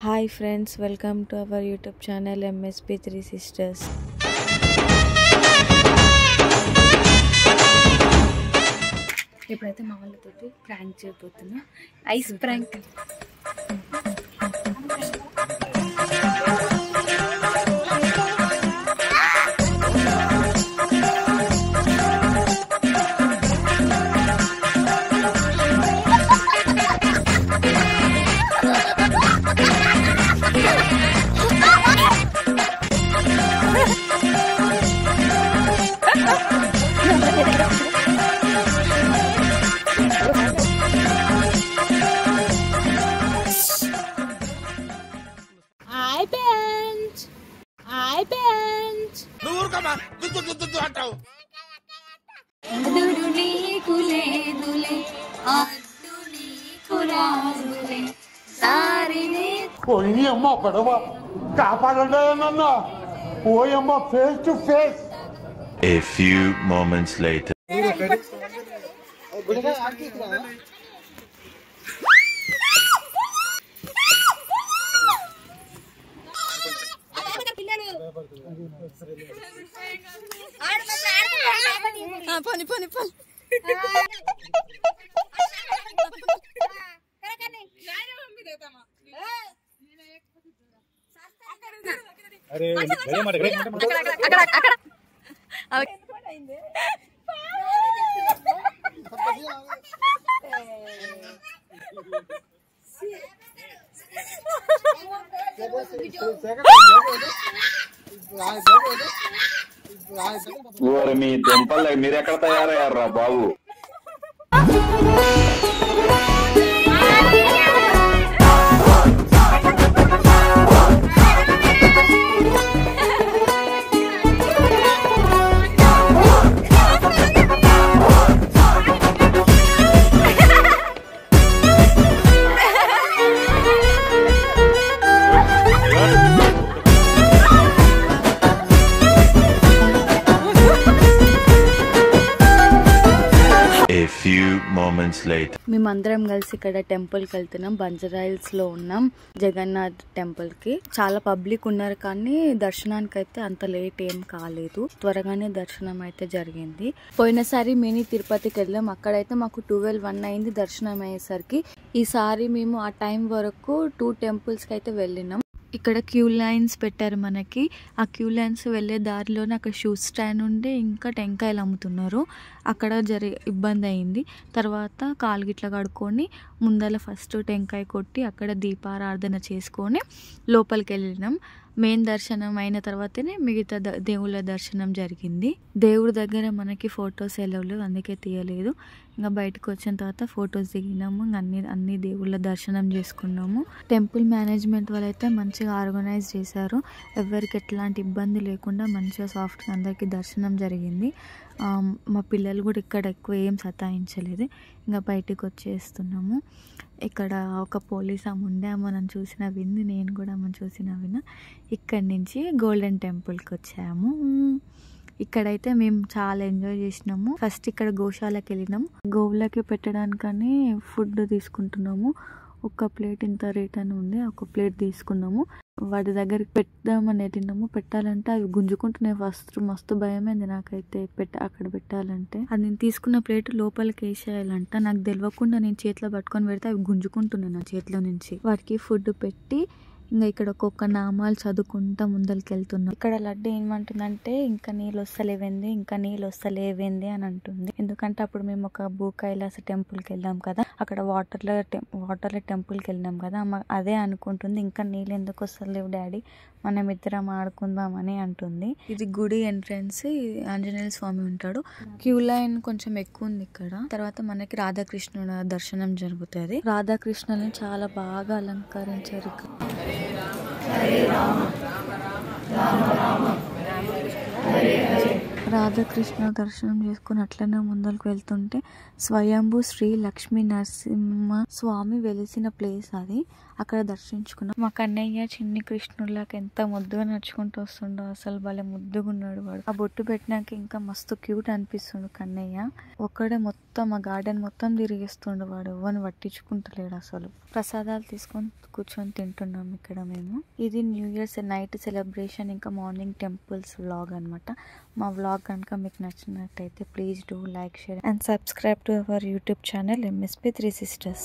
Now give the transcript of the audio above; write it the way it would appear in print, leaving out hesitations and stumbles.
Hi friends, welcome to our YouTube channel MSP3 Sisters. ఇప్పుడైతే మా వాళ్ళతోటి ప్రాంక్ చేయబోతున్నా. Ice prank. A few moments later. మీ దెంపల్ మీరు ఎక్కడ తయారయ్యారా బాబు? మేమందరం కలిసి ఇక్కడ టెంపుల్ కి వెళ్తున్నాం. బంజారాహిల్స్ లో ఉన్నాం, జగన్నాథ్ టెంపుల్ కి. చాలా పబ్లిక్ ఉన్నారు కానీ దర్శనానికి అయితే అంత లేట్ ఏం కాలేదు, త్వరగానే దర్శనం అయితే జరిగింది. పోయినసారి మినీ తిరుపతికి వెళ్ళాం, అక్కడైతే మాకు 12:01 అయింది దర్శనం అయ్యేసరికి. ఈసారి మేము ఆ టైం వరకు 2 టెంపుల్స్ కి అయితే వెళ్ళినాం. ఇక్కడ క్యూ లైన్స్ పెట్టారు మనకి. ఆ క్యూ లైన్స్ వెళ్ళే దారిలోనే అక్కడ షూ స్టాండ్ ఉండి ఇంకా టెంకాయలు అమ్ముతున్నారు. అక్కడ ఇబ్బంది అయింది. తర్వాత కాలు గిట్ల కడుక్కొని ముందర ఫస్ట్ టెంకాయ కొట్టి అక్కడ దీపారాధన చేసుకొని లోపలికి వెళ్ళినాం. మెయిన్ దర్శనం అయిన తర్వాతనే మిగతా దేవుళ్ళ దర్శనం జరిగింది. దేవుడి దగ్గర మనకి ఫొటోస్ ఎలవలు, అందుకే తీయలేదు. ఇంకా బయటకు వచ్చిన తర్వాత ఫొటోస్ దిగినాము. అన్ని దేవుళ్ళ దర్శనం చేసుకున్నాము. టెంపుల్ మేనేజ్మెంట్ వాళ్ళు అయితే మంచిగా ఆర్గనైజ్ చేశారు. ఎవరికి ఎట్లాంటి ఇబ్బంది లేకుండా మంచిగా సాఫ్ట్గా అందరికీ దర్శనం జరిగింది. మా పిల్లలు కూడా ఇక్కడ ఎక్కువ ఏం సతాయించలేదు. ఇంకా బయటకు వచ్చేస్తున్నాము. ఇక్కడ ఒక పోలీస్ ఆమె ఉండే, ఆమె నన్ను చూసిన వింది, నేను కూడా ఆమె చూసిన విన్నా. ఇక్కడి నుంచి గోల్డెన్ టెంపుల్కి వచ్చాము. ఇక్కడైతే మేము చాలా ఎంజాయ్ చేసినాము. ఫస్ట్ ఇక్కడ గోశాలకు వెళ్ళినాము. గోవులకి పెట్టడానికని ఫుడ్ తీసుకుంటున్నాము. ఒక ప్లేట్ ఇంత రేట్ అని ఉంది, ఒక ప్లేట్ తీసుకున్నాము. వాటి దగ్గరికి పెడదామని వెళ్ళినాము. పెట్టాలంటే అవి గుంజుకుంటున్నాయి. ఫస్ట్ మస్తు భయమైంది నాకైతే అక్కడ పెట్టాలంటే. అది నేను తీసుకున్న ప్లేట్ లోపలికి వేసేయాలంట. నాకు తెలియకుండా నేను చేతిలో పట్టుకొని పెడితే అవి గుంజుకుంటున్నాయి నా చేతిలో నుంచి. వాటికి ఫుడ్ పెట్టి ఇంకా ఇక్కడ ఒక్కొక్క నామాలు చదువుకుంటా ముందరికి వెళ్తున్నాం. ఇక్కడ లడ్డు ఏమంటుందంటే ఇంకా నీళ్ళు వస్తలేవేంది అని అంటుంది. ఎందుకంటే అప్పుడు మేము ఒక భూకైలాస టెంపుల్కి వెళ్ళాం కదా, అక్కడ వాటర్లో టెంపుల్కి వెళ్ళినాం కదా, అదే అనుకుంటుంది. ఇంకా నీళ్ళు ఎందుకు వస్తలేవు డాడీ, మనం ఇద్దరం ఆడుకుందామని అంటుంది. ఇది గుడి ఎంట్రన్స్. ఆంజనేయ స్వామి ఉంటాడు. క్యూ లైన్ కొంచెం ఎక్కువ ఉంది ఇక్కడ. తర్వాత మనకి రాధాకృష్ణుల దర్శనం జరుగుతుంది. రాధాకృష్ణులని చాలా బాగా అలంకరించారు. రాధాకృష్ణ దర్శనం చేసుకుని అట్లనే ముందరకు వెళ్తుంటే స్వయంభూ శ్రీ లక్ష్మీ నరసింహ స్వామి వెలిసిన ప్లేస్ అది. అక్కడ దర్శించుకున్నాం. మా కన్నయ్య చిన్ని కృష్ణుడిలాగా ఎంత ముద్దుగా నడుచుకుంటూ వస్తుండో, అసలు భలే ముద్దుగా ఉన్నాడు వాడు. ఆ బొట్టు పెట్టినాక ఇంకా మస్తు క్యూట్ అనిపిస్తుండు కన్నయ్య. ఒక్కడే మొత్తం ఆ గార్డెన్ మొత్తం తిరిగిస్తుండు వాడు, ఎవరిని పట్టించుకుంటలేడు అసలు. ప్రసాదాలు తీసుకొని కూర్చొని తింటున్నాం ఇక్కడ మేము. ఇది న్యూ ఇయర్స్ నైట్ సెలబ్రేషన్ ఇంకా మార్నింగ్ టెంపుల్స్ వ్లాగ్ అనమాట. మా వ్లాగ్ కనుక మీకు నచ్చినట్టయితే please do like, share and subscribe to our YouTube channel MSP 3 Sisters.